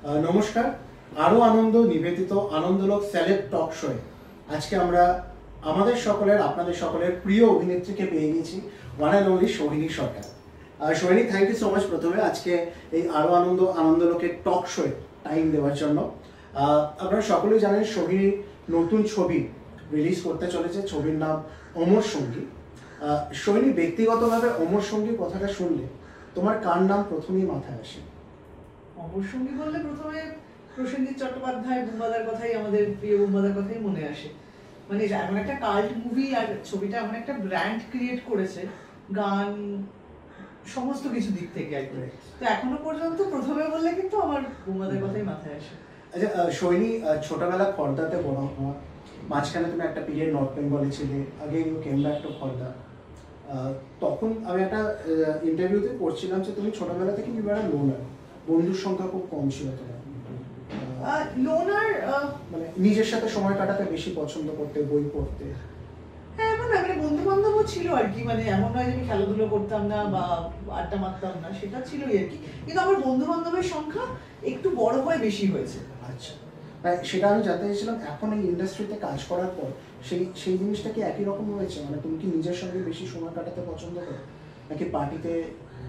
নমস্কার, আরো আনন্দ নিবেদিত আনন্দলোক সেলেব টক শোয়ে আজকে আমরা আমাদের সকলের আপনাদের সকলের প্রিয় অভিনেত্রীকে পেয়ে গেছি, one and only Sohini Sarkar. Sohini, thank you so much প্রথমে আজকে এই আরো আনন্দলোকের টক শোয়ে টাইম দেওয়ার জন্য। আপনারা সকলেই জানেন সোহিনী নতুন ছবি রিলিজ করতে চলেছে, ছবির নাম অমর সঙ্গী। সোহিনী, ব্যক্তিগতভাবে অমর সঙ্গী কথাটা শুনলে তোমার কার নাম প্রথমেই মাথায় আসে? অমর সঙ্গী বললে প্রথমে প্রসেনজিৎ চট্টোপাধ্যায়, বুম্বাদার কথাই, আমাদের প্রিয় বুম্বাদার কথাই মনে আসে। মানে এমন একটা কাল্ট মুভি, আর ছবিটা এমন একটা ব্র্যান্ড ক্রিয়েট করেছে, গান সমস্ত কিছু দিক থেকে আর কি। তো এখনো পর্যন্ত প্রথমে বললে কিন্তু আমার বুম্বাদার কথাই মাথায় আসে। আচ্ছা সোহিনী, ছোটবেলা খর্দাতে বড় হওয়া, মাঝখানে তুমি একটা পিরিয়ড নর্থ বেঙ্গলে ছিলে, আগে you came back to Khurda. তখন আমি একটা ইন্টারভিউতে পড়ছিলাম যে তুমি ছোটবেলা থেকে বিবাহ লোনার, বন্ধুর সংখ্যা খুব কম ছিল তোমার। লোনার মানে নিজের সাথে সময় কাটাতে বেশি পছন্দ করতে, বই পড়তে। হ্যাঁ, এমন না, মানে বন্ধু বান্ধবও ছিল আর কি। মানে এমন নয় যে আমি খেলাধুলো করতাম না বা আড্ডা মারতাম না, সেটা ছিলই আর কি। কিন্তু আমার বন্ধু বান্ধবের সংখ্যা একটু বড় হয়ে বেশি হয়েছে। আচ্ছা, সেটা আমি জানতে চাইছিলাম, এখন এই ইন্ডাস্ট্রিতে কাজ করার পর সেই জিনিসটা কি একই রকম হয়েছে? মানে তুমি কি নিজের সঙ্গে বেশি সময় কাটাতে পছন্দ করো, নাকি পার্টিতে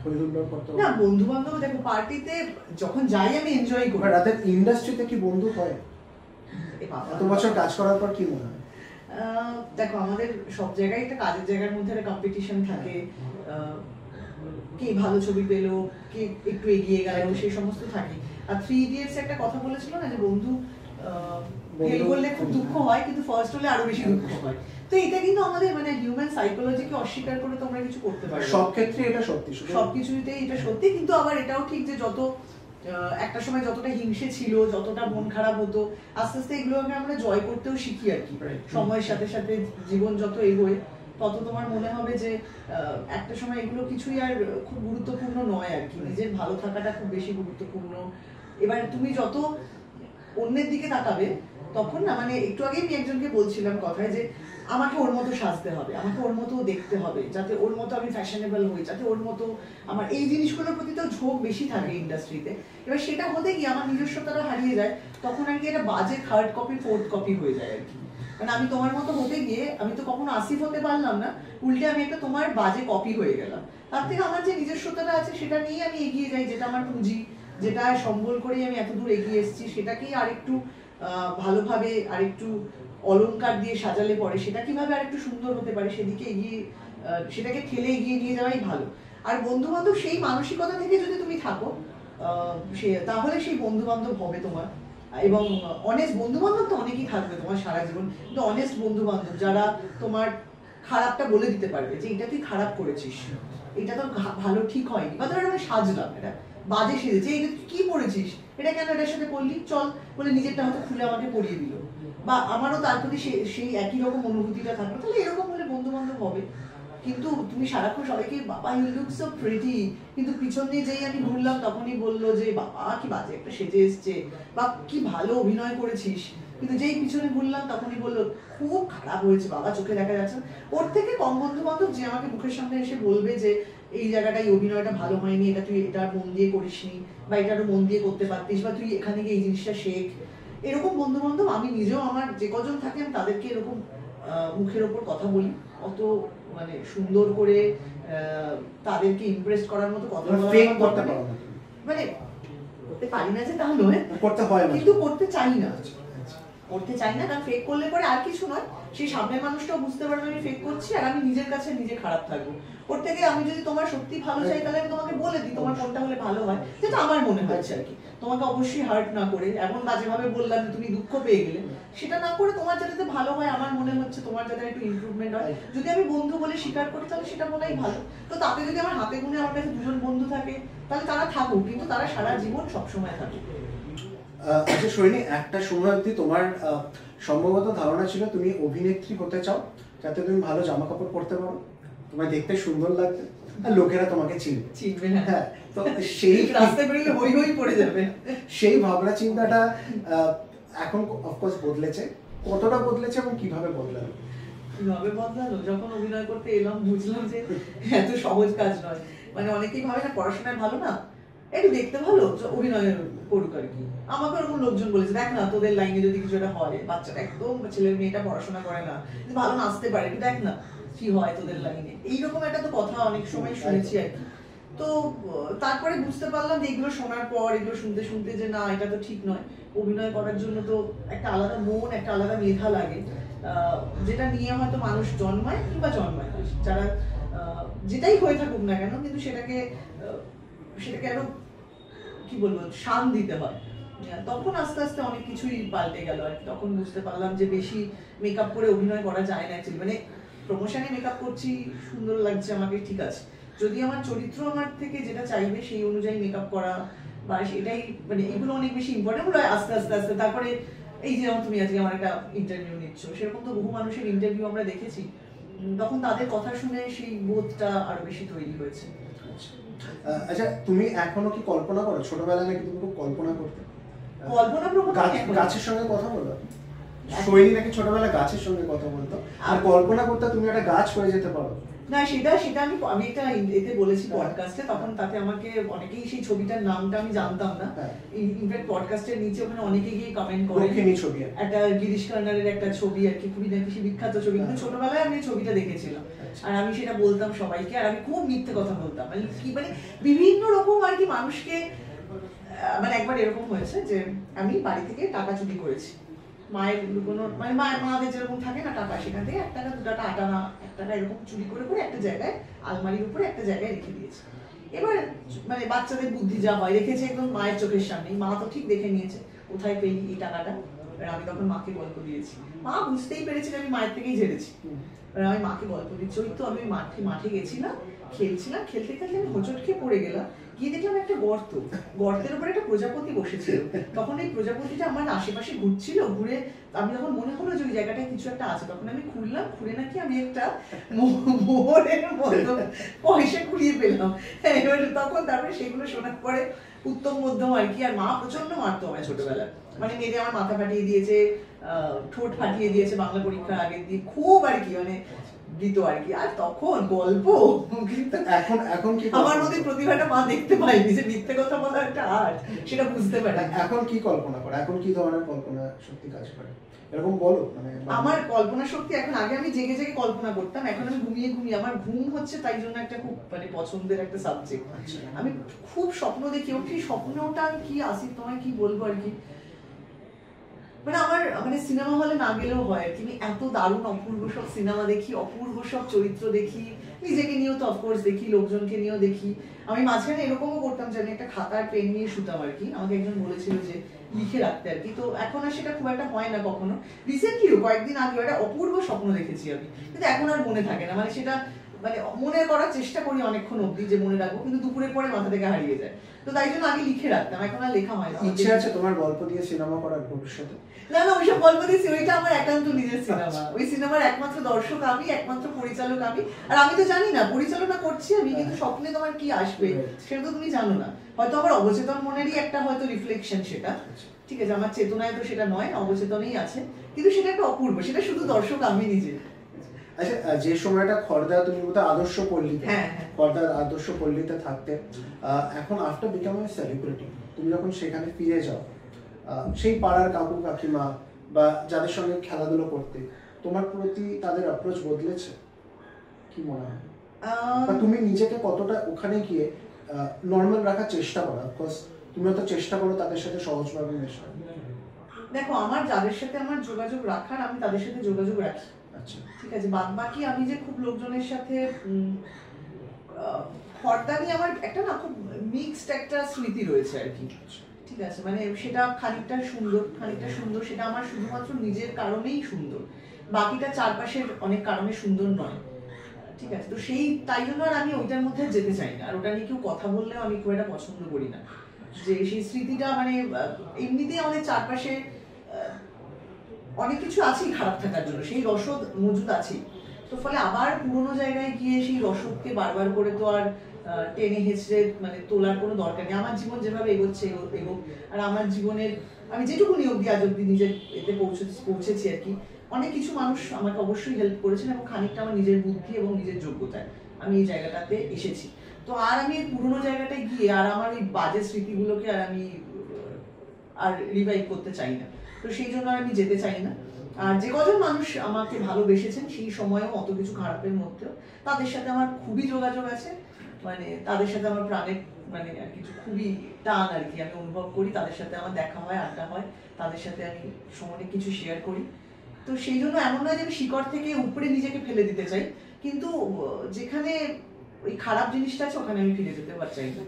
হইহুল্লোড় করতে? না, বন্ধু বান্ধব দেখো, পার্টিতে যখন যাই আমি এনজয় করি। রাতের ইন্ডাস্ট্রিতে কি বন্ধু হয়? এত বছর কাজ করার পর কি মনে হয়? দেখো, আমাদের সব জায়গায় একটা কাজের জায়গার মধ্যে একটা কম্পিটিশন থাকে। কে ভালো ছবি পেলো, কে একটু এগিয়ে গেল, সেই সমস্ত থাকে। আর 3 ইডিয়টস একটা কথা বলেছিল না, যে বন্ধু ফেল করলে খুব দুঃখ হয়, কিন্তু ফার্স্ট হলে আরো বেশি দুঃখ হয়। তো এটা কিন্তু আমাদের মানে হিউম্যান সাইকোলজিকে অস্বীকার করে তোমরা কিছু করতে পারো। সব ক্ষেত্রে এটা সত্যি, সবকিছুতেই এটা সত্যি। কিন্তু আবার এটাও ঠিক যে যত একটা সময় যতটা হিংসে ছিল, যতটা মন খারাপ হতো, আস্তে আস্তে এগুলোকে আমরা জয় করতেও শিখি আর কি। সময়ের সাথে সাথে জীবন যত এগোয়, তত তোমার মনে হবে যে একটা সময় এগুলো কিছুই আর খুব গুরুত্বপূর্ণ নয় আর কি। নিজের ভালো থাকাটা খুব বেশি গুরুত্বপূর্ণ। এবার তুমি যত অন্যের দিকে তাকাবে, তখন না, মানে একটু আগে আমি একজনকে বলছিলাম কথায়, যে আমাকে ওর মতো সাজতে হবে, আমাকে ওর মতো দেখতে হবে, যাতে ওর মতো আমি ফ্যাশনেবল হই, যাতে ওর মতো আমার এই জিনিসগুলোর প্রতি তো ঝোঁক বেশি থাকে ইন্ডাস্ট্রিতে। এবার সেটা হতে গিয়ে আমার নিজস্বতাটা হারিয়ে যায়, তখন আর কি এটা বাজে থার্ড কপি ফোর্থ কপি হয়ে যায় আর কি। মানে আমি তোমার মতো হতে গিয়ে আমি তো কখনো আসিফ হতে পারলাম না, উল্টে আমি একটা তোমার বাজে কপি হয়ে গেলাম। তার থেকে আমার যে নিজস্বতাটা আছে সেটা নিয়ে আমি এগিয়ে যাই, যেটা আমার পুঁজি, যেটা সম্বল করেই আমি এত দূর এগিয়ে এসেছি, সেটাকেই আরেকটু ভালোভাবে আরেকটু অলংকার দিয়ে সাজালে পরে সেটা কিভাবে আরেকটু সুন্দর হতে পারে সেদিকে এগিয়ে, সেটাকে ঠেলে এগিয়ে নিয়ে যাওয়াই ভালো। আর বন্ধু বান্ধব সেই মানসিকতা থেকে যদি তুমি থাকো, তাহলে সেই বন্ধু বান্ধব হবে তোমার। এবং অনেস্ট বন্ধু বান্ধব তো অনেকেই থাকবে তোমার সারা জীবন, কিন্তু অনেস্ট বন্ধু বান্ধব যারা তোমার খারাপটা বলে দিতে পারবে, যে এটা তুই খারাপ করেছিস, এটা তো ভালো ঠিক হয়নি, বা ধর আমি সাজলাম, এটা বাজে সেজেছে, এটা তুই কি পড়েছিস, এটা কেন এটার সাথে পড়লি, চল বলে নিজেরটা হয়তো খুলে আমাকে পড়িয়ে দিল, বা আমারও তার প্রতি সেই একই রকম অনুভূতিটা থাকলো, তাহলে এরকম হলে বন্ধু বান্ধব হবে। কিন্তু তুমি সারাক্ষণ সবাইকে বাবা ইউ লুক সো প্রিটি, কিন্তু পিছন দিয়ে যেই আমি ঘুরলাম তখনই বললো যে বাবা কি বাজে একটা সেজে এসছে, বা কি ভালো অভিনয় করেছিস, কিন্তু যেই পিছনে ঘুরলাম তখনই বললো খুব খারাপ হয়েছে বাবা, চোখে দেখা যাচ্ছে। ওর থেকে কম বন্ধু বান্ধব যে আমাকে মুখের সামনে এসে বলবে যে এই জায়গাটাই অভিনয়টা ভালো হয়নি, এটা তুই এটা মন দিয়ে করিসনি, বা এটা আরো মন দিয়ে করতে পারতিস, বা তুই এখানে গিয়ে এই জিনিসটা শেখ। এরকম বন্ধু বান্ধব আমি নিজেও, আমার যে কজন থাকে আমি তাদেরকে এরকম মুখের ওপর কথা বলি, অত মানে সুন্দর করে তাদেরকে ইমপ্রেস করার মতো কথা বলা, মানে করতে পারি না যে তা নয়, করতে হয় না, কিন্তু করতে চাই না, করতে চাই না। কারণ ফেক করলে পরে আর কিছু নয়, সেই সামনের মানুষটাও বুঝতে পারবে আমি ফেক করছি, আর আমি নিজের কাছে নিজে খারাপ থাকবো। ওর থেকে আমি যদি তোমার সত্যি ভালো চাই, তাহলে আমি তোমাকে বলে দিই তোমার কোনটা হলে ভালো হয়, যেটা আমার মনে হয়েছে আর কি। তোমাকে অবশ্যই হার্ট না করে, এমন বাজেভাবে বললাম যে তুমি দুঃখ পেয়ে গেলে, সেটা না করে তোমার যাতে ভালো হয়, আমার মনে হচ্ছে তোমার যাতে একটু ইমপ্রুভমেন্ট হয়, যদি আমি বন্ধু বলে স্বীকার করি তাহলে সেটা বলাই ভালো। তো তাতে যদি আমার হাতে গুনে আমার কাছে 2জন বন্ধু থাকে, তাহলে তারা থাকুক, কিন্তু তারা সারা জীবন সবসময় থাকুক। আচ্ছা সোহিনী, একটা সময় অবধি তোমার সম্ভবত ধারণা ছিল তুমি অভিনেত্রী হতে চাও, যাতে তুমি ভালো জামা কাপড় পরতে পারো, তোমার দেখতে সুন্দর লাগবে, আর লোকেরা তোমাকে চিনবে। হ্যাঁ, তো সেই রাস্তায় বেরোলে হই হই পড়ে যাবে, সেই ভাবনা চিন্তাটা এখন অফকোর্স বদলেছে। কতটা বদলেছে এবং কিভাবে বদলালো? কিভাবে বদলালো, যখন অভিনয় করতে এলাম বুঝলাম যে এত সহজ কাজ নয়। মানে অনেকেই ভাবে না পড়াশোনায় ভালো না, একটু দেখতে ভালো, অভিনয় করুক আর কি। আমাকে ওরকম লোকজন বলেছে, দেখ না তোদের লাইনে যদি কিছু একটা হয়, বাচ্চাটা একদম ছেলের মেয়েটা পড়াশোনা করে না, ভালো নাচতে পারে, একটু দেখ না কি হয় তোদের লাইনে, এইরকম একটা তো কথা অনেক সময় শুনেছি আর কি। তো তারপরে বুঝতে পারলাম যে এগুলো শোনার পর, এগুলো শুনতে শুনতে, যে না এটা তো ঠিক নয়। অভিনয় করার জন্য তো একটা আলাদা মন, একটা আলাদা মেধা লাগে, যেটা নিয়ে হয়তো মানুষ জন্মায় কিংবা জন্মায় না, যারা যেটাই হয়ে থাকুক না কেন, কিন্তু সেটাকে আরো কি বলবো শান দিতে হয়। তখন আস্তে আস্তে অনেক কিছুই পাল্টে গেল আর কি। তখন বুঝতে পারলাম যে বেশি মেকআপ করে অভিনয় করা যায় না অ্যাকচুয়ালি। মানে প্রমোশনে মেকআপ করছি, সুন্দর লাগছে আমাকে, ঠিক আছে, যদি আমার চরিত্র আমার থেকে যেটা চাইবে সেই অনুযায়ী মেকআপ করা, বা এটাই মানে এগুলো অনেক বেশি ইম্পর্টেন্ট। হলো আস্তে আস্তে আস্তে তারপরে এই যে তুমি আজকে আমার একটা ইন্টারভিউ নিচ্ছ, সেরকম তো বহু মানুষের ইন্টারভিউ আমরা দেখেছি, তখন তাদের কথা শুনে সেই বোধটা আরো বেশি তৈরি হয়েছে। আচ্ছা, তুমি এখনো কি কল্পনা করো? ছোটবেলায় নাকি তুমি খুব কল্পনা করতে? কল্পনা প্রবণ গাছের সঙ্গে কথা বলো? সোহিনী নাকি ছোটবেলায় গাছের সঙ্গে কথা বলতো, আর কল্পনা করতে তুমি একটা গাছ হয়ে যেতে পারো। না, সেটা আমি একটা এতে বলেছি পডকাস্টে, তখন তাতে আমাকে অনেকেই সেই ছবিটার নামটা আমি জানতাম না, ইনফ্যাক্ট পডকাস্টের নিচে ওখানে অনেকে গিয়ে কমেন্ট করে, ছবি একটা গিরিশ কর্নারের একটা ছবি আর কি, খুবই নাকি বিখ্যাত ছবি, কিন্তু ছোটবেলায় আমি ছবিটা দেখেছিলাম, আর আমি সেটা বলতাম সবাইকে, আর আমি খুব মিথ্যে কথা বলতাম, মানে কি মানে বিভিন্ন রকম আর কি মানুষকে। মানে একবার এরকম হয়েছে যে আমি বাড়ি থেকে টাকা চুরি করেছি, মায়ের লুকোনো, মানে মাদের যেরকম থাকে না টাকা, সেখান থেকে 1 টাকা 2 টাকা 8 আনা 1 টাকা এরকম চুরি করে করে একটা জায়গায়, আলমারির উপরে একটা জায়গায় রেখে দিয়েছি। এবার মানে বাচ্চাদের বুদ্ধি যা হয়, রেখেছে একদম মায়ের চোখের সামনেই, মা তো ঠিক দেখে নিয়েছে কোথায় পেলি এই টাকাটা। আমি তখন মাকে গল্প দিয়েছি, মা বুঝতেই পেরেছি আমি মায়ের থেকেই ঝেড়েছি। আমি মাকে গল্প দিচ্ছি, ওই তো আমি মাঠে গেছিলাম, খেলছিলাম, খেলতে খেলতে আমি হোঁচট খেয়ে পড়ে গেলাম, গিয়ে দেখলাম একটা গর্তের উপরে একটা প্রজাপতি বসেছিল। তখন এই প্রজাপতিটা আমার আশেপাশে ঘুরছিল, ঘুরে আমি যখন মনে হলো যে ওই জায়গাটায় কিছু একটা আছে, তখন আমি খুললাম, খুলে নাকি আমি একটা মোহরের মতো পয়সা কুড়িয়ে পেলাম। এবার তারপরে সেগুলো শোনার পরে উত্তম মধ্যম আর কি। আর মা প্রচন্ড মারতো আমায় ছোটবেলায়, মানে মেরে আমার মাথা ফাটিয়ে দিয়েছে, ঠোঁট ফাটিয়ে দিয়েছে বাংলা পরীক্ষার আগের দিয়ে, খুব আর কি মানে দিত আর কি। আর তখন গল্প, এখন কি আমার মধ্যে প্রতিভাটা মা দেখতে পাইনি, যে মিথ্যে কথা বলা একটা আর্ট, সেটা বুঝতে পারে। এখন কি কল্পনা করে? এখন কি ধরনের কল্পনা শক্তি কাজ করে এরকম বলো? মানে আমার কল্পনা শক্তি এখন, আগে আমি জেগে জেগে কল্পনা করতাম, এখন আমি ঘুমিয়ে ঘুমিয়ে, আমার ঘুম হচ্ছে তাই জন্য একটা খুব মানে পছন্দের একটা সাবজেক্ট। আমি খুব স্বপ্ন দেখি, ওর কি স্বপ্নটা কি আসি তোমায় কি বলবো আর কি, মানে আমার মানে সিনেমা হলে না গেলেও হয় আর কি, আমি এত দারুণ অপূর্ব সব সিনেমা দেখি, অপূর্ব সব চরিত্র দেখি, নিজেকে নিয়েও তো অফকোর্স দেখি, লোকজনকে নিয়েও দেখি। আমি মাঝখানে এরকমও করতাম যে আমি একটা খাতার পেন নিয়ে শুতাম আর কি, আমাকে একজন বলেছিল যে লিখে রাখতে আর কি, তো এখন আর সেটা খুব একটা হয় না কখনো। রিসেন্টলিও কয়েকদিন আগে একটা অপূর্ব স্বপ্ন দেখেছি আমি, কিন্তু এখন আর মনে থাকে না, মানে সেটা মানে মনে করার চেষ্টা করি অনেকক্ষণ অবধি যে মনে রাখবো, কিন্তু দুপুরের পরে মাথা থেকে হারিয়ে যায়, তো তাই জন্য আগে লিখে রাখতাম, এখন আর লেখা হয় না। ইচ্ছে আছে তোমার গল্প দিয়ে সিনেমা করার ভবিষ্যতে? না না, ওইসব গল্প দিয়েছি, ওইটা আমার একান্ত নিজের সিনেমা, ওই সিনেমার একমাত্র দর্শক আমি, একমাত্র পরিচালক আমি, আর আমি তো জানি না পরিচালনা করছি আমি, কিন্তু স্বপ্নে তোমার কি আসবে সেটা তো তুমি জানো না, হয়তো আমার অবচেতন মনেরই একটা হয়তো রিফ্লেকশন সেটা, ঠিক আছে, আমার চেতনায় তো সেটা নয়, অবচেতনেই আছে, কিন্তু সেটা একটা অপূর্ব, সেটা শুধু দর্শক আমি নিজে। আচ্ছা, যে সময়টা খড়দা তুমি বোধহয় আদর্শ পল্লীতে, খড়দার আদর্শ পল্লীতে থাকতে, এখন আফটার বিকামিং সেলিব্রিটি তুমি যখন সেখানে ফিরে যাও, সেই পাড়ার কাকু কাকিমা বা যাদের সঙ্গে খেলাধুলো করতে, তোমার প্রতি তাদের অ্যাপ্রোচ বদলেছে কি মনে হয়? বা তুমি নিজেকে কতটা ওখানে গিয়ে নর্মাল রাখার চেষ্টা করো? বিকজ তুমি তো চেষ্টা করো তাদের সাথে সহজভাবে মেশার। দেখো, আমার যাদের সাথে আমার যোগাযোগ রাখার, আমি তাদের সাথে যোগাযোগ রাখি, আচ্ছা ঠিক আছে, বাদ বাকি আমি যে খুব লোকজনের সাথে খড়দা নিয়ে আমার একটা না খুব মিক্সড একটা স্মৃতি রয়েছে আর কি, ঠিক আছে, মানে সেটা খানিকটা সুন্দর, সেটা আমার শুধুমাত্র নিজের কারণেই সুন্দর, বাকিটা চারপাশের অনেক কারণে সুন্দর নয়, ঠিক আছে, তো সেই তাই জন্য আর আমি ওইটার মধ্যে যেতে চাই না, আর ওটা নিয়ে কেউ কথা বললেও আমি খুব একটা পছন্দ করি না, যে সেই স্মৃতিটা মানে এমনিতেই আমাদের চারপাশে অনেক কিছু আছেই খারাপ থাকার জন্য, সেই রসদ মজুদ আছেই, তো ফলে আবার পুরোনো জায়গায় গিয়ে সেই রসদকে বারবার করে তো আর টেনে হেঁচড়ে মানে তোলার কোনো দরকার নেই। আমার জীবন যেভাবে এগোচ্ছে এগোক, আর আমার জীবনের আমি যেটুকুনি অবধি আজ অবধি নিজের এতে পৌঁছেছি আর কি, অনেক কিছু মানুষ আমাকে অবশ্যই হেল্প করেছেন, এবং খানিকটা আমার নিজের বুদ্ধি এবং নিজের যোগ্যতায় আমি এই জায়গাটাতে এসেছি, তো তো আর আমি পুরোনো জায়গাটায় গিয়ে আর আমার ওই বাজে স্মৃতিগুলোকে আর আমি আর রিভাইভ করতে চাই না, তো সেই জন্য আমি যেতে চাই না। আর যে কজন মানুষ আমাকে ভালোবেসেছেন সেই সময়েও অত কিছু খারাপের মধ্যেও তাদের সাথে আমার খুবই যোগাযোগ আছে, মানে তাদের সাথে আমার প্রাণের মানে আর কিছু খুবই টান আর কি আমি অনুভব করি, তাদের সাথে আমার দেখা হয়, আড্ডা হয়, তাদের সাথে আমি অনেক কিছু শেয়ার করি। তো সেই জন্য এমন নয় যে আমি শিকড় থেকে উপরে নিজেকে ফেলে দিতে চাই, কিন্তু যেখানে ওই খারাপ জিনিসটা আছে ওখানে আমি ফিরে যেতে চাই না।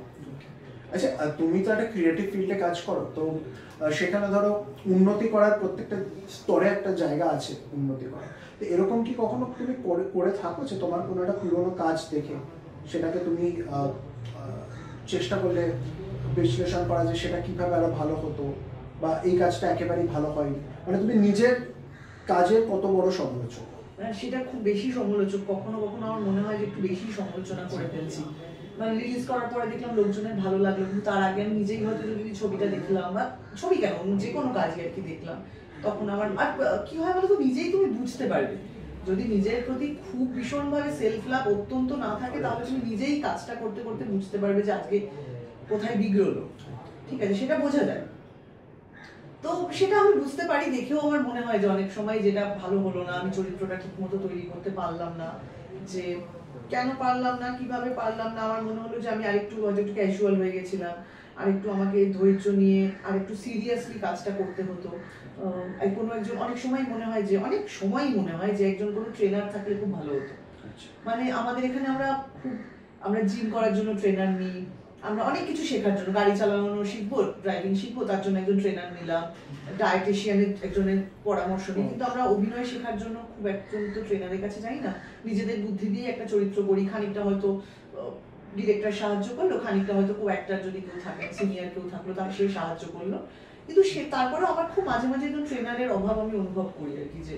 আচ্ছা, তুমি তো একটা ক্রিয়েটিভ ফিল্ডে কাজ করো, তো সেখানে ধরো উন্নতি করার প্রত্যেকটা স্তরে একটা জায়গা আছে উন্নতি করার, তো এরকম কি কখনো তুমি করে থাকো যে তোমার কোনো একটা পুরোনো কাজ দেখে সেটাকে তুমি চেষ্টা করলে বিশ্লেষণ করা যে সেটা কিভাবে আরো ভালো হতো, বা এই কাজটা একেবারেই ভালো হয়নি, মানে তুমি নিজের কাজের কত বড় সমালোচক? সেটা খুব বেশি সমালোচক, কখনো কখনো আমার মনে হয় যে একটু বেশি সমালোচনা করে ফেলছি, মানে রিলিজ করার পরে দেখলাম লোকজনের ভালো লাগলো, কিন্তু তার আগে আমি নিজেই হয়তো যদি ছবিটা দেখলাম, বা ছবি কেন যে কোনো কাজই আর কি দেখলাম, তখন আমার আর কি হয় বলতো, নিজেই তুমি বুঝতে পারবে, যদি নিজের প্রতি খুব ভীষণভাবে সেলফ লাভ অত্যন্ত না থাকে তাহলে তুমি নিজেই কাজটা করতে করতে বুঝতে পারবে যে আজকে কোথায় বিগড়লো, ঠিক আছে, সেটা বোঝা যায়। তো সেটা আমি বুঝতে পারি, দেখেও আমার মনে হয় যে অনেক সময় যেটা ভালো হলো না, আমি চরিত্রটা ঠিক মতো তৈরি করতে পারলাম না, যে কেন পারলাম না, কিভাবে পারলাম না, আমার মনে হলো যে আমি আরেকটু হয়তো একটু ক্যাজুয়াল হয়ে গেছিলাম, আরেকটু আমাকে ধৈর্য নিয়ে আরেকটু সিরিয়াসলি কাজটা করতে হতো। কোনো একজন অনেক সময় মনে হয় যে একজন কোনো ট্রেনার থাকলে খুব ভালো হতো। মানে আমাদের এখানে আমরা জিম করার জন্য ট্রেনার নিই, আমরা অনেক কিছু শেখার জন্য, গাড়ি চালানো শিখবো, ড্রাইভিং শিখবো, তার জন্য একজন ট্রেনার নিলাম, ডায়েটিশিয়ানের একজনের পরামর্শ নিই, কিন্তু আমরা অভিনয় শেখার জন্য খুব একজন তো ট্রেনারের কাছে যাই না, নিজেদের বুদ্ধি দিয়ে একটা চরিত্র করি, খানিকটা হয়তো ডিরেক্টর সাহায্য করলো, খানিকটা হয়তো কো অ্যাক্টর যদি কেউ থাকেন, সিনিয়র কেউ থাকলো তাহলে সে সাহায্য করলো, কিন্তু তারপরেও আমার খুব মাঝে মাঝে একজন ট্রেনারের অভাব আমি অনুভব করি আর কি, যে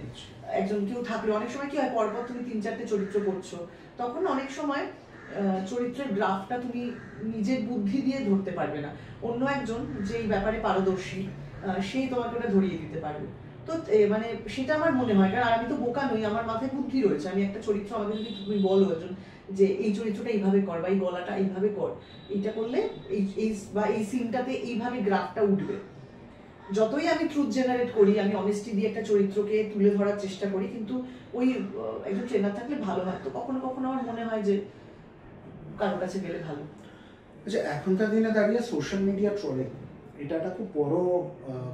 একজন কেউ থাকলে অনেক সময় কি হয়, পরপর তুমি 3-4টে চরিত্র করছো, তখন অনেক সময় চরিত্রের গ্রাফটা তুমি নিজের বুদ্ধি দিয়ে ধরতে পারবে না, অন্য একজন যে এই ব্যাপারে পারদর্শী সেই তোমাকে ওটা ধরিয়ে দিতে পারবে। তো মানে সেটা আমার মনে হয়, কারণ আমি তো বোকা নই, আমার মাথায় বুদ্ধি রয়েছে, আমি একটা চরিত্র, আমাকে যদি তুমি বলো একজন যে এই চরিত্রটা এইভাবে কর, বা এই গলাটা এইভাবে কর, এইটা করলে এই সিনটাতে এইভাবে গ্রাফটা উঠবে, যতই আমি ট্রুথ জেনারেট করি, আমি অনেস্টি দিয়ে একটা চরিত্রকে তুলে ধরার চেষ্টা করি, কিন্তু ওই একজন ট্রেনার থাকলে ভালো হয়। তো কখনো কখনো আমার মনে হয় যে কারোর কাছে গেলে ভালো। আচ্ছা, এখনকার দিনে দাঁড়িয়ে সোশ্যাল মিডিয়া ট্রোলিং এটা একটা খুব বড়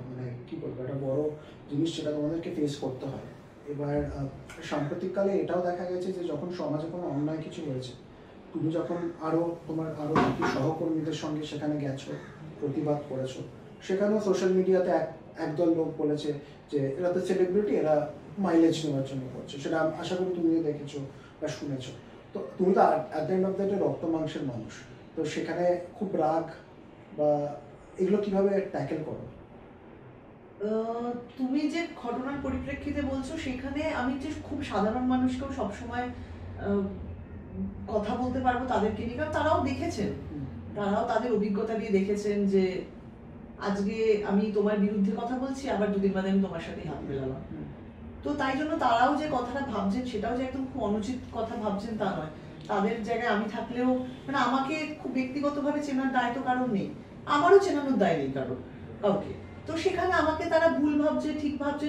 মানে কি বলবো, একটা বড় জিনিস যেটা তোমাদেরকে ফেস করতে হয়। এবার সাম্প্রতিককালে এটাও দেখা গেছে যে যখন সমাজে কোনো অন্যায় কিছু হয়েছে, তুমি যখন তোমার আরো বাকি সহকর্মীদের সঙ্গে সেখানে গেছো, প্রতিবাদ করেছো, সেখানেও সোশ্যাল মিডিয়াতে একদল লোক বলেছে যে এরা তো সেলিব্রিটি, এরা মাইলেজ নেওয়ার জন্য করছে, সেটা আশা করি তুমিও দেখেছো বা শুনেছো। তো তুমি তো at the end of the day রক্ত মাংসের মানুষ, তো সেখানে খুব রাগ বা এগুলো কিভাবে ট্যাকেল করো? তুমি যে ঘটনার পরিপ্রেক্ষিতে বলছো, সেখানে আমি যে খুব সাধারণ মানুষকেও সবসময় কথা বলতে পারবো তাদেরকে নিয়ে, কারণ তারাও দেখেছেন, তারাও তাদের অভিজ্ঞতা দিয়ে দেখেছেন যে আজকে আমি তোমার বিরুদ্ধে কথা বলছি, আবার দুদিন বাদে আমি তোমার সাথে হাত মেলালাম। তো তাই জন্য তারাও যে কথাটা ভাবছেন সেটাও যে একদম খুব অনুচিত কথা ভাবছেন তা নয়, তাদের জায়গায় আমি থাকলেও মানে আমাকে খুব ব্যক্তিগতভাবে চেনার দায় তো কারণ নেই, আমারও চেনানোর দায় নেই কাউকে। তো সেখানে আমাকে তারা ভুল ভাবছে, ঠিক ভাবছে,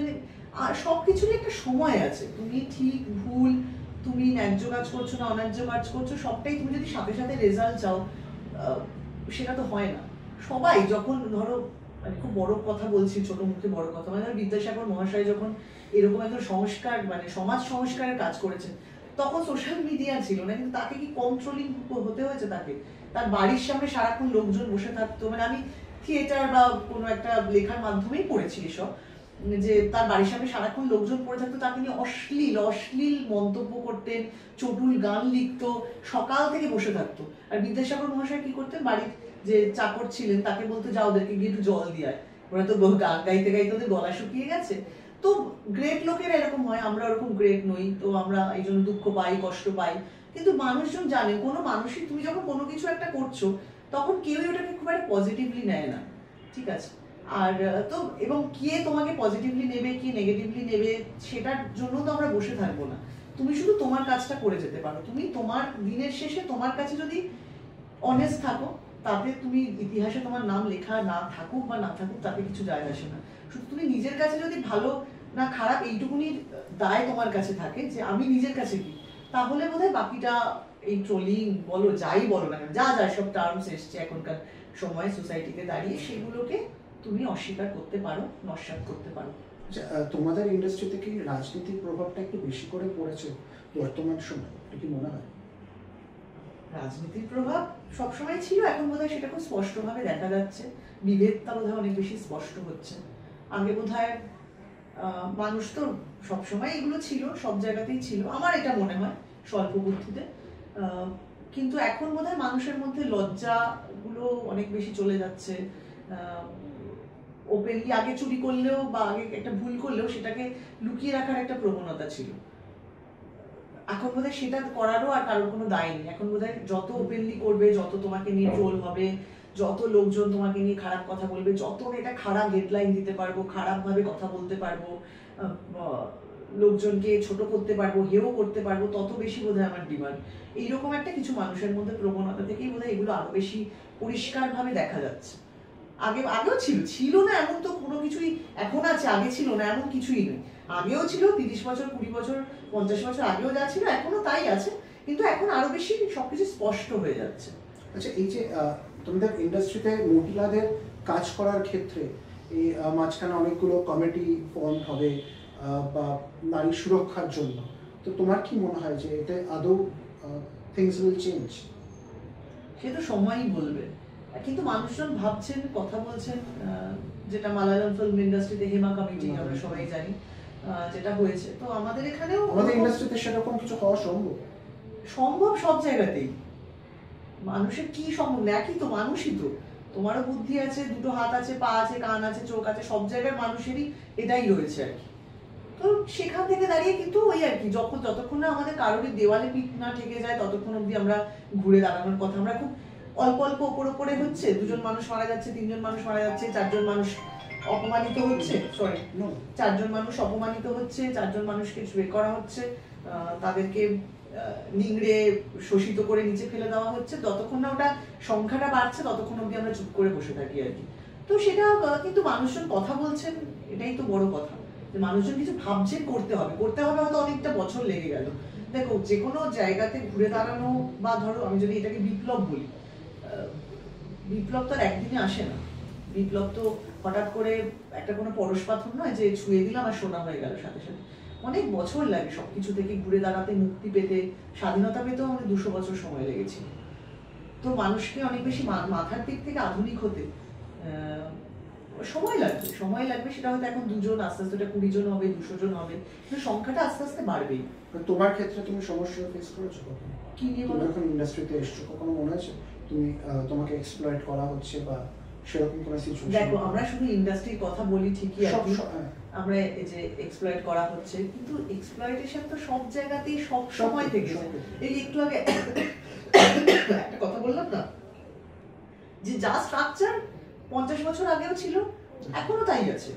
আর সবকিছুরই একটা সময় আছে, তুমি ঠিক ভুল, তুমি ন্যায্য কাজ করছো না অন্যায্য কাজ করছো, সবটাই তুমি যদি সাথে সাথে রেজাল্ট চাও সেটা তো হয় না। সবাই যখন ধরো, মানে খুব বড় কথা বলছি, ছোট মুখে বড় কথা, মানে বিদ্যাসাগর মহাশয় যখন এরকম একটা সংস্কার মানে সমাজ সংস্কারের কাজ করেছেন, তখন সোশ্যাল মিডিয়া ছিল না, কিন্তু তাকে কি কন্ট্রোলিং হতে হয়েছে, তাকে তার বাড়ির সামনে সারাক্ষণ লোকজন বসে থাকতো, মানে আমি থিয়েটার বা কোনো একটা লেখার মাধ্যমেই পড়েছি এসব, যে তার বাড়ির সামনে সারাক্ষণ লোকজন পড়ে থাকতো, তাকে নিয়ে অশ্লীল মন্তব্য করতেন, চটুল গান লিখতো, সকাল থেকে বসে থাকতো। আর বিদ্যাসাগর মহাশয় কি করতেন, বাড়ির যে চাকর ছিলেন তাকে বলতো যা ওদেরকে গিয়ে একটু জল দিয়ে, ওরা তো গান গাইতে গাইতে ওদের গলা শুকিয়ে গেছে। তো গ্রেট লোকেরা এরকম হয়, আমরা ওরকম গ্রেট নই, তো আমরা এই জন্য দুঃখ পাই, কষ্ট পাই, কিন্তু মানুষজন জানে কোনো মানুষই, তুমি যখন কোনো কিছু একটা করছো তখন কেউই ওটাকে খুব একটা পজিটিভলি নেয় না, ঠিক আছে। আর তো এবং কে তোমাকে পজিটিভলি নেবে কি নেগেটিভলি নেবে সেটার জন্য তো আমরা বসে থাকবো না, তুমি শুধু তোমার কাজটা করে যেতে পারো। তুমি তোমার দিনের শেষে তোমার কাছে যদি অনেস্ট থাকো, তাতে তুমি ইতিহাসে তোমার নাম লেখা না থাকুক বা না থাকুক তাতে কিছু যায় আসে না। শুধু তুমি নিজের কাছে যদি ভালো না খারাপ এইটুকুনি দায় তোমার কাছে থাকে যে আমি নিজের কাছে কি, তাহলে বোধহয় বাকিটা এই ট্রোলিং বলো যাই বলো না কেন, যা যা সব টার্মস এসছে এখনকার সময় সোসাইটিতে দাঁড়িয়ে, সেগুলোকে তুমি অস্বীকার করতে পারো, নস্যাৎ করতে পারো। আচ্ছা, তোমাদের ইন্ডাস্ট্রিতে কি রাজনীতির প্রভাবটা একটু বেশি করে পড়েছে বর্তমান সময়, এটা কি মনে হয়? রাজনীতির প্রভাব সবসময় ছিল, এখন বোধহয় সেটা খুব স্পষ্টভাবে দেখা যাচ্ছে, বিভেদটা বোধহয় অনেক বেশি স্পষ্ট হচ্ছে। আগে বোধহয় মানুষ তো সবসময় এগুলো ছিল, সব জায়গাতেই ছিল, আমার এটা মনে হয় স্বল্প বুদ্ধিতে, কিন্তু এখন বোধহয় মানুষের মধ্যে লজ্জাগুলো অনেক বেশি চলে যাচ্ছে। ওপেনলি আগে চুরি করলেও বা আগে একটা ভুল করলেও সেটাকে লুকিয়ে রাখার একটা প্রবণতা ছিল, এখন বোধহয় সেটা করারও আর কারোর কোনো দায় নেই। এখন বোধহয় যত ওপেনলি করবে, যত তোমাকে নিয়ে ট্রোল হবে, যত লোকজন তোমাকে নিয়ে খারাপ কথা বলবে, যত এটা খারাপ হেডলাইন দিতে পারবো, খারাপ ভাবে কথা বলতে পারবো, লোকজনকে ছোট করতে পারবো, হেও করতে পারবো, তত বেশি বোধহয় আমার ডিমান্ড। এইরকম একটা কিছু মানুষের মধ্যে প্রবণতা থেকেই বোধহয় এগুলো আরো বেশি পরিষ্কার ভাবে দেখা যাচ্ছে। আগেও ছিল না এমন তো কোনো কিছুই এখন আছে, আগে ছিল না এমন কিছুই নেই। আগেও ছিল, 30 বছর 20 বছর 50 বছর আগেও যা ছিল এখনো তাই আছে, কিন্তু এখন আরো বেশি সবকিছু স্পষ্ট হয়ে যাচ্ছে। আচ্ছা, এই যে তোমাদের ইন্ডাস্ট্রিতে মহিলাদের কাজ করার ক্ষেত্রে এই মাঝখানে অনেকগুলো কমিটি ফর্ম হবে বা নারী সুরক্ষার জন্য, তো তোমার কি মনে হয় যে এটা আদৌ থিংস উইল চেঞ্জ? সে তো সময়ই বলবে, কিন্তু মানুষজন ভাবছেন, কথা বলছেন, যেটা মালায়ালাম ফিল্ম ইন্ডাস্ট্রিতে হেমা কমিটি আমরা সবাই জানি যেটা হয়েছে, তো আমাদের এখানেও আমাদের ইন্ডাস্ট্রিতে সেরকম কিছু হওয়া সম্ভব? সম্ভব সব জায়গাতেই। মানুষের কি সম্ভব না, একই তো মানুষই তো, তোমারও বুদ্ধি আছে, দুটো হাত আছে, পা আছে, কান আছে, চোখ আছে, সব জায়গার মানুষেরই এটাই রয়েছে আর কি। তো সেখান থেকে দাঁড়িয়ে কিন্তু ওই আর কি, যতক্ষণ না আমাদের কারোরই দেওয়ালে পিঠ না ঠেকে যায় ততক্ষণ অব্দি আমরা ঘুরে দাঁড়ানোর কথা। আমরা খুব অল্প অল্প ওপরে হচ্ছে, 2জন মানুষ মারা যাচ্ছে, 3জন মানুষ মারা যাচ্ছে, 4জন মানুষ অপমানিত হচ্ছে, 4জন মানুষ অপমানিত হচ্ছে, 4জন মানুষকে বের করা হচ্ছে, তাদেরকে নিংড়ে শোষিত করে নিচে ফেলে দেওয়া হচ্ছে, যতক্ষণ না ওটা সংখ্যাটা বাড়ছে ততক্ষণ অব্দি আমরা চুপ করে বসে থাকি আর কি। তো সেটা কিন্তু মানুষজন কথা বলছেন, এটাই তো বড় কথা, যে মানুষজন কিছু ভাবছেন, করতে হবে হয়তো অনেকটা বছর লেগে গেল। দেখো, যে কোনো জায়গাতে ঘুরে দাঁড়ানো, বা ধরো আমি যদি এটাকে বিপ্লব বলি, বিপ্লব তো আর একদিনে আসে না। বিপ্লব তো হঠাৎ করে একটা কোনো পরশপাথর নয় যে ছুঁয়ে দিলাম আর সোনা হয়ে গেল সাথে সাথে, অনেক বছর লাগে সবকিছু থেকে ঘুরে দাঁড়াতে, মুক্তি পেতে, স্বাধীনতা পেতেও আমাদের 200 বছর সময় লেগেছিল। তো মানুষকে অনেক বেশি মাথার দিক থেকে আধুনিক হতে সময় লাগবে। সেটা হয়তো এখন 2জন, আস্তে আস্তে 20 জন হবে, 200 জন হবে, কিন্তু সংখ্যাটা আস্তে আস্তে বাড়বেই। তোমার ক্ষেত্রে তুমি সমস্যা ফেস করেছো কখনো? কি নিয়ে তুমি যখন ইন্ডাস্ট্রিতে এসছো কখনো মনে আছে তুমি তোমাকে এক্সপ্লয়েট করা হচ্ছে বা সেরকম কোনো সিচুয়েশন? দেখো, আমরা শুধু ইন্ডাস্ট্রির কথা বলি ঠিকই আছে, আমরা এই যে এক্সপ্লয়েট করা হচ্ছে, কিন্তু এক্সপ্লয়টেশন তো সব জায়গাতেই সব সময় থেকে। এই একটু আগে একটা কথা বললাম না, যে যা স্ট্রাকচার 50 বছর আগেও ছিল এখনো তাই আছে,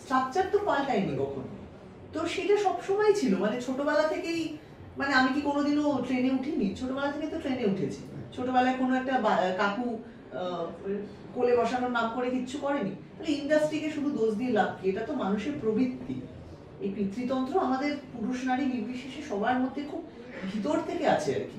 স্ট্রাকচার তো পাল্টায়নি কখনো। তো সেটা সব সময় ছিল, মানে ছোটবেলা থেকেই, মানে আমি কি কোনোদিনও ট্রেনে উঠিনি? ছোটবেলা থেকে তো ট্রেনে উঠেছি। ছোটবেলায় কোনো একটা কাকু কোলে বসানোর নাম করে কিচ্ছু করেনি। তাহলে ইন্ডাস্ট্রিকে শুধু দোষ দিয়ে লাভ কি? এটা তো মানুষের প্রবৃত্তি। এই পিতৃতন্ত্র আমাদের পুরুষ নারী নির্বিশেষে সবার মধ্যে খুব ভিতর থেকে আছে আর কি,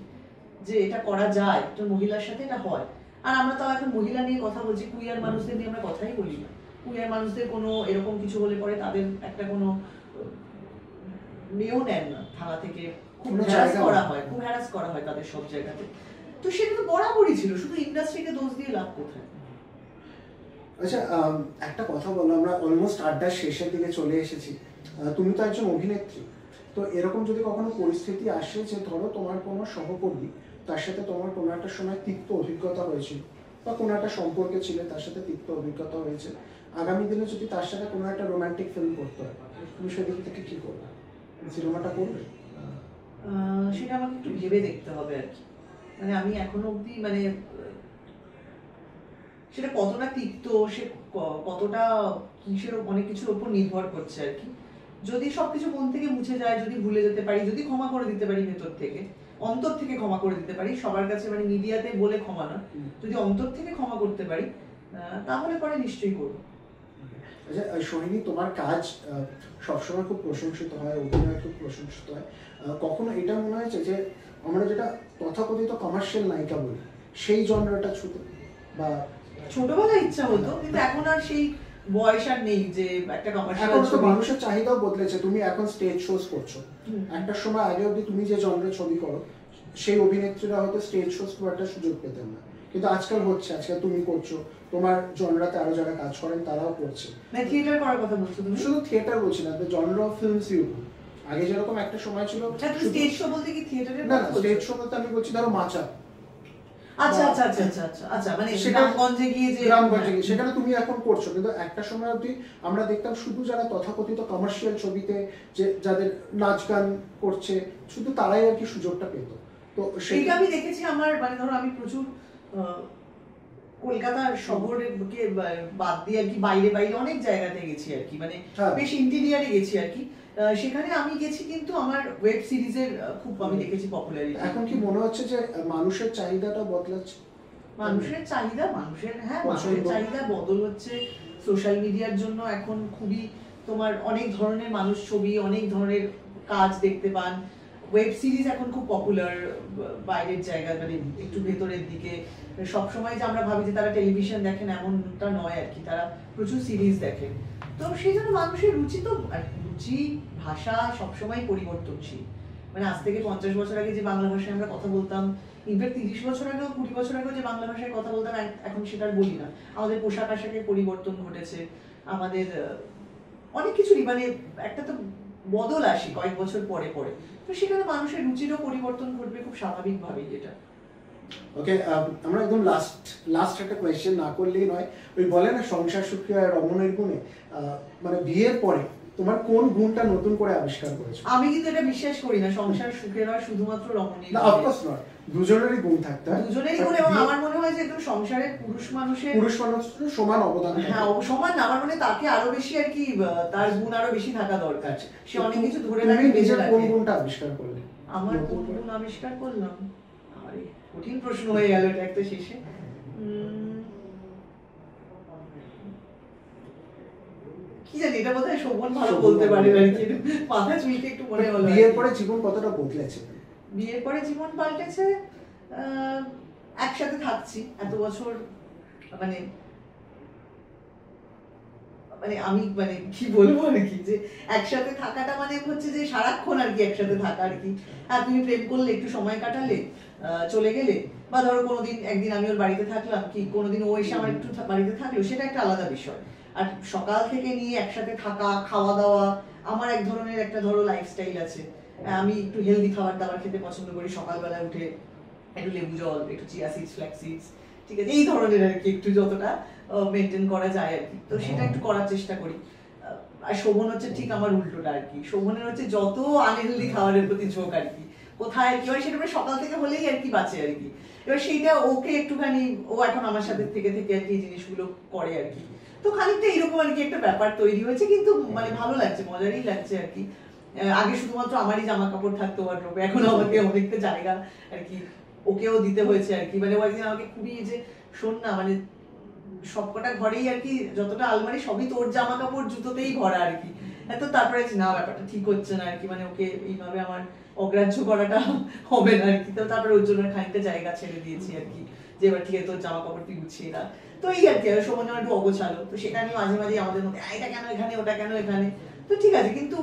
যে এটা করা যায়, একটা মহিলার সাথে এটা হয়। আর আমরা তো এখন মহিলা নিয়ে কথা বলছি, কুইয়ার মানুষদের নিয়ে আমরা কথাই বলি না। কুইয়ার মানুষদের কোনো এরকম কিছু হলে পরে তাদের একটা কোনো মেয়েও নেন না থানা থেকে, খুব হ্যারাস করা হয় তাদের সব জায়গাতে। তো সেটা তো বরাবরই ছিল, শুধু ইন্ডাস্ট্রিকে দোষ দিয়ে লাভ কোথায়? আচ্ছা, একটা কথা বলো, আমরা অলমোস্ট আড্ডার শেষের দিকে চলে এসেছি। তুমি তো একজন অভিনেত্রী, তো এরকম যদি কখনো পরিস্থিতি আসে যে ধরো তোমার কোনো সহকর্মী, তার সাথে তোমার কোনো একটা সময় তিক্ত অভিজ্ঞতা হয়েছিল, বা কোনো একটা সম্পর্কে ছিল, তার সাথে তিক্ত অভিজ্ঞতা হয়েছে, আগামী দিনে যদি তার সাথে কোনো একটা রোমান্টিক ফিল্ম করতে হয়, তুমি সেদিক থেকে কি করবে? সিনেমাটা করবে? সেটা আমাকে একটু ভেবে দেখতে হবে আর কি। মানে আমি এখনো অব্দি, মানে সেটা কতটা তিক্ত, সে কতটা কিসের, অনেক কিছুর উপর নির্ভর করছে আর কি। যদি সবকিছু মন থেকে মুছে যায়, যদি ভুলে যেতে পারি, যদি ক্ষমা করে দিতে পারি ভেতর থেকে, অন্তর থেকে ক্ষমা করে দিতে পারি, সবার কাছে মানে মিডিয়াতে বলে ক্ষমা না, যদি অন্তর থেকে ক্ষমা করতে পারি তাহলে পরে নিশ্চয়ই করবো। আচ্ছা সোহিনী, তোমার কাজ সবসময় খুব প্রশংসিত হয়, অভিনয় খুব প্রশংসিত হয়, কখনো এটা মনে হয়েছে যে আমরা যেটা তথাকথিত কমার্শিয়াল নায়িকা বলি সেই জনরাটা ছুতে? বা ছোটবেলায় ইচ্ছা হতো, কিন্তু এখন আর সেই বয়স আর নেই যে একটা কমার্শিয়াল। এখন তো মানুষের চাহিদাও বদলেছে, তুমি এখন স্টেজ শোজ করছো, একটা সময় আগে অবধি তুমি যে জনরের ছবি করো সেই অভিনেত্রীরা হয়তো স্টেজ শোজ খুব একটা সুযোগ পেতেন না, কিন্তু আজকাল হচ্ছে, আজকাল তুমি করছো, তোমার জনরাতে আরো যারা কাজ করেন তারাও করছে। মানে থিয়েটার করার কথা বলছো তুমি? শুধু থিয়েটার বলছি না, জনর অফ ফিল্মস ইউ, আগে যেরকম একটা সময় ছিল স্টেজ শো বলতে কি থিয়েটারের? না স্টেজ শো বলতে আমি বলছি ধরো মাচা। আচ্ছা আচ্ছা আচ্ছা আচ্ছা আচ্ছা আচ্ছা, মানে গ্রামগঞ্জে গিয়ে যে, গ্রামগঞ্জে গিয়ে সেখানে তুমি এখন করছো, কিন্তু একটা সময় অবধি আমরা দেখতাম শুধু যারা তথাকথিত কমার্শিয়াল ছবিতে যে যাদের নাচ গান করছে শুধু তারাই আর কি সুযোগটা পেত। তো সেইটা আমি দেখেছি আমার, মানে ধরো আমি প্রচুর কলকাতার শহরকে বাদ দিয়ে আর কি বাইরে বাইরে অনেক জায়গাতে গেছি আর কি, মানে বেশ ইন্টেরিয়ারে গেছি আর কি, সেখানে আমি গেছি কিন্তু আমার ওয়েব সিরিজের খুব আমি দেখেছি পপুলারিটি। এখন কি মনে হচ্ছে যে মানুষের চাহিদাটা বদলাচ্ছে? মানুষের চাহিদা, মানুষের চাহিদা বদল হচ্ছে সোশ্যাল মিডিয়ার জন্য। এখন খুবই তোমার অনেক ধরনের মানুষ ছবি, অনেক ধরনের কাজ দেখতে পান। ওয়েব সিরিজ এখন খুব পপুলার বাইরের জায়গা, মানে একটু ভেতরের দিকে। সবসময় যে আমরা ভাবি যে তারা টেলিভিশন দেখেন এমনটা নয় আর কি, তারা প্রচুর সিরিজ দেখেন। তো সেই জন্য মানুষের রুচি তো, রুচি ভাষা সবসময় পরিবর্তনশীল। মানে আজ থেকে 50 বছর আগে যে বাংলা ভাষায় আমরা কথা বলতাম, ইনফ্যাক্ট 30 বছর আগেও 20 বছর আগেও যে বাংলা ভাষায় কথা বলতাম এখন সেটা আর বলি না। আমাদের পোশাক আশাকের পরিবর্তন ঘটেছে, আমাদের অনেক কিছুরই মানে একটা তো বদল আসে কয়েক বছর পরে পরে, তো সেখানে মানুষের রুচিরও পরিবর্তন ঘটবে খুব স্বাভাবিকভাবেই। যেটা ওকে, আমরা একদম লাস্ট একটা কোয়েশ্চেন না করলেই নয়। ওই বলে না সংসার সুখী হয় রমণের গুণে, মানে বিয়ের পরে তোমার কোন গুণটা নতুন করে আবিষ্কার করেছো? আমি কিন্তু এটা বিশ্বাস করি না সংসার সুখের হয় শুধুমাত্র রমণীর। না অফকোর্স নট, দুজনেরই গুণ থাকতে হয়, দুজনেরই গুণ। এবং আমার মনে হয় যে একদম সংসারে পুরুষ মানুষের সমান অবদান। হ্যাঁ সমান না, আমার মনে তাকে আরো বেশি আর কি, তার গুণ আরো বেশি থাকা দরকার। সে অনেক কিছু ধরে রাখে। নিজের কোন গুণটা আবিষ্কার করলে? আমার কোন গুণ আবিষ্কার করলাম? আরে কঠিন প্রশ্ন হয়ে গেল এটা একটা শেষে। কি জানি, এটা বোধহয় শোভন ভালো বলতে পারে আর কি, মাথা চুলকে একটু মনে হলো। বিয়ের পরে জীবন কতটা বদলেছে? বিয়ের পরে জীবন পাল্টেছে, একসাথে থাকছি এত বছর, মানে মানে আমি মানে কি বলবো আর কি, যে একসাথে থাকাটা মানে হচ্ছে যে সারাক্ষণ আর কি একসাথে থাকা আর কি। আর তুমি প্রেম করলে, একটু সময় কাটালে, চলে গেলে, বা ধরো কোনোদিন একদিন আমি ওর বাড়িতে থাকলাম, কি কোনোদিন ও এসে আমার একটু বাড়িতে থাকলো, সেটা একটা আলাদা বিষয়। আর সকাল থেকে নিয়ে একসাথে থাকা, খাওয়া দাওয়া, আমার এক ধরনের একটা ধরো লাইফস্টাইল আছে। আমি একটু হেলদি খাবার দাবার খেতে পছন্দ করি, সকালবেলা উঠে একটু লেবু জল, একটু চিয়া সিডস, ফ্ল্যাক্স সিডস, ঠিক আছে, এই ধরনের আর কি একটু যতটা মেনটেন করা যায় আর কি, তো সেটা একটু করার চেষ্টা করি। আর শোভন হচ্ছে ঠিক আমার উল্টোটা আর কি, শোভনের হচ্ছে যত আনহেলদি খাবারের প্রতি ঝোঁক আর কি, কোথায় কি হয় সেটা সকাল থেকে হলেই আর কি বাঁচে আর কি। এবার সেইটা ওকে একটুখানি, ও এখন আমার সাথে থেকে থেকে আর কি জিনিসগুলো করে আর কি, তো খানিকটা এরকম আর কি একটা ব্যাপার তৈরি হয়েছে, কিন্তু মানে ভালো লাগছে, মজারই লাগছে আর কি। আগে শুধুমাত্র আমারই জামা কাপড় থাকতো ওয়ারড্রোবে, এখন আমাকে অনেকটা জায়গা আর কি ওকেও দিতে হয়েছে আর কি। মানে ও একদিন আমাকে খুবই যে শোন না, মানে সবকটা ঘরেই আর কি যতটা আলমারি সবই তোর জামা কাপড় জুতোতেই ভরা আর কি। তো তারপরে না ব্যাপারটা ঠিক হচ্ছে না আর কি, মানে ওকে এইভাবে আমার অগ্রাহ্য করাটা হবে না আর কি। তো তারপরে ওর জন্য খানিকটা জায়গা ছেড়ে দিয়েছি আর কি, যে এবার ঠিক আছে তোর জামা কাপড় তুই গুছিয়ে না। তো এই আর কি, আর সময় একটু অগোছালো, তো সেটা নিয়ে মাঝে মাঝে আমাদের মধ্যে এটা কেন এখানে, ওটা কেন এখানে, তো ঠিক আছে, কিন্তু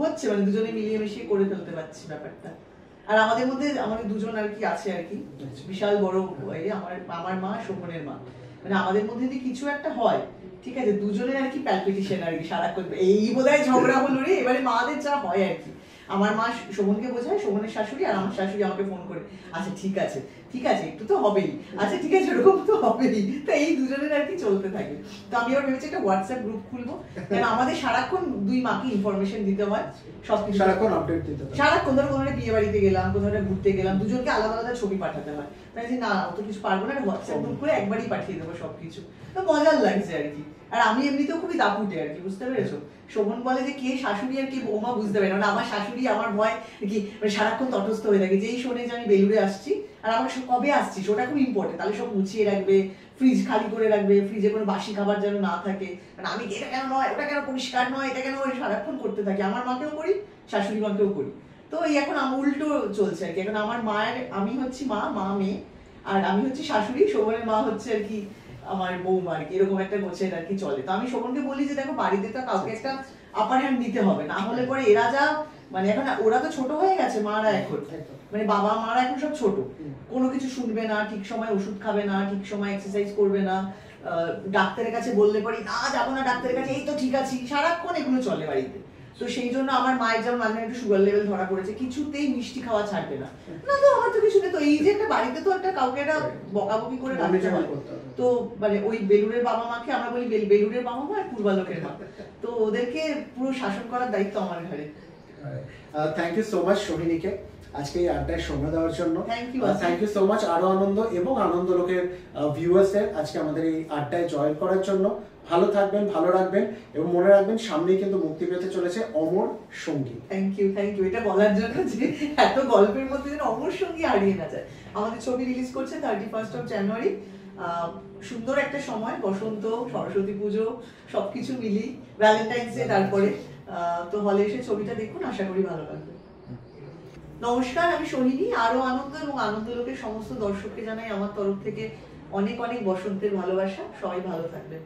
হচ্ছে মানে দুজনে মিলিয়ে মিশিয়ে করে ফেলতে পারছি ব্যাপারটা। আর আমাদের মধ্যে আমাদের দুজন আর কি আছে আর কি, বিশাল বড় আমার মা, শোভনের মা, মানে আমাদের মধ্যে যদি কিছু একটা হয়, ঠিক আছে, দুজনের আর কি প্যালপিটেশন আর কি সারাক্ষণ, এই বোধহয় ঝগড়া হলো রে, এবারে মাদের যা হয় আর কি। আমার মা শোভনকে বোঝায়, শোভনের শাশুড়ি, আর আমার শাশুড়ি আমাকে ফোন করে, আচ্ছা ঠিক আছে ঠিক আছে একটু তো হবেই, আচ্ছা ঠিক আছে ওরকম তো হবেই, তো এই দুজনের আর কি চলতে থাকে। তো আমি আবার ভেবেছি একটা হোয়াটসঅ্যাপ গ্রুপ খুলবো, কারণ আমাদের সারাক্ষণ দুই মাকে ইনফরমেশন দিতে হয়, সবকিছু সারাক্ষণ আপডেট দিতে হয়। সারাক্ষণ ধরো কোনো বিয়ে বাড়িতে গেলাম, কোথাও ঘুরতে গেলাম, দুজনকে আলাদা আলাদা ছবি পাঠাতে হয়, মানে যে না অত কিছু পারবো না, হোয়াটসঅ্যাপ গ্রুপ করে একবারই পাঠিয়ে দেবো সবকিছু, তো মজার লাগছে আর কি। আর আমি এমনিতেও খুবই দাপুটে আর কি, বুঝতে পেরেছো? শোভন বলে যে কে শাশুড়ি আর কে বৌমা বুঝতে পারে না, আমার শাশুড়ি আমার ভয় কি মানে সারাক্ষণ তটস্থ হয়ে থাকে, যেই শোনে যে আমি বেলুড়ে আসছি আর আমার কবে আসছিস ওটা খুব ইম্পর্টেন্ট, তাহলে সব গুছিয়ে রাখবে, ফ্রিজ খালি করে রাখবে, ফ্রিজে কোনো বাসি খাবার যেন না থাকে, মানে আমি এটা কেন নয়, ওটা কেন পরিষ্কার নয়, এটা কেন সারাক্ষণ করতে থাকি, আমার মাকেও করি শাশুড়ি মাকেও করি। তো এই এখন আমার উল্টো চলছে আর কি, এখন আমার মায়ের, আমি হচ্ছি মা মেয়ে, আর আমি হচ্ছি শাশুড়ি, শোভনের মা হচ্ছে আর কি আমার বৌমা আর কি, এরকম একটা গোছের আর কি চলে। তো আমি শোভনকে বলি যে দেখো বাড়িতে তো কাউকে একটা আপার হ্যান্ড নিতে হবে, না হলে পরে এরা যা মানে এখন ওরা তো ছোট হয়ে গেছে, মারা এখন মানে বাবা মারা এখন সব ছোট, কোনো কিছু শুনবে না, ঠিক সময় ওষুধ খাবে না, ঠিক সময় এক্সারসাইজ করবে না, ডাক্তারের কাছে বললে পরে না যাবো না ডাক্তারের কাছে, এই তো ঠিক আছে, সারাক্ষণ এগুলো চলে বাড়িতে। তো সেই জন্য আমার মায়ের যেমন মাঝে একটু সুগার লেভেল ধরা পড়েছে, কিছুতেই মিষ্টি খাওয়া ছাড়বে না, না তো আমার তো কিছু নেই, তো এই যে একটা বাড়িতে তো একটা কাউকে একটা বকাবকি করে রাখতে হয়, তো মানে ওই বেলুড়ের বাবা মাকে আমরা বলি বেলুড়ের বাবা মা আর পূর্বালোকের মা, তো ওদেরকে পুরো শাসন করার দায়িত্ব আমার ঘরে। থ্যাংক ইউ সো মাচ সোহিনীকে আজকে এই আড্ডায় সময় দেওয়ার জন্য। থ্যাংক ইউ সো মাচ আরো আনন্দ এবং আনন্দ লোকের ভিউয়ার্সদের আজকে আমাদের এই আড্ডায় জয়েন করার জন্য। ভালো থাকবেন, ভালো রাখবেন এবং মনে রাখবেন সামনেই কিন্তু মুক্তি পেতে চলেছে অমর সঙ্গী। থ্যাংক ইউ এটা বলার জন্য যে এত গল্পের মধ্যে যেন অমর সঙ্গী হারিয়ে না যায়। আমাদের ছবি রিলিজ করছে 31st of January, সুন্দর একটা সময়, বসন্ত, সরস্বতী পুজো সবকিছু মিলি, ভ্যালেন্টাইন্স ডে, তারপরে তো হলে এসে ছবিটা দেখুন, আশা করি ভালো লাগবে। নমস্কার, আমি সোহিনী। আরো আনন্দ এবং আনন্দ লোকের সমস্ত দর্শককে জানাই আমার তরফ থেকে অনেক অনেক বসন্তের ভালোবাসা, সবাই ভালো থাকবেন।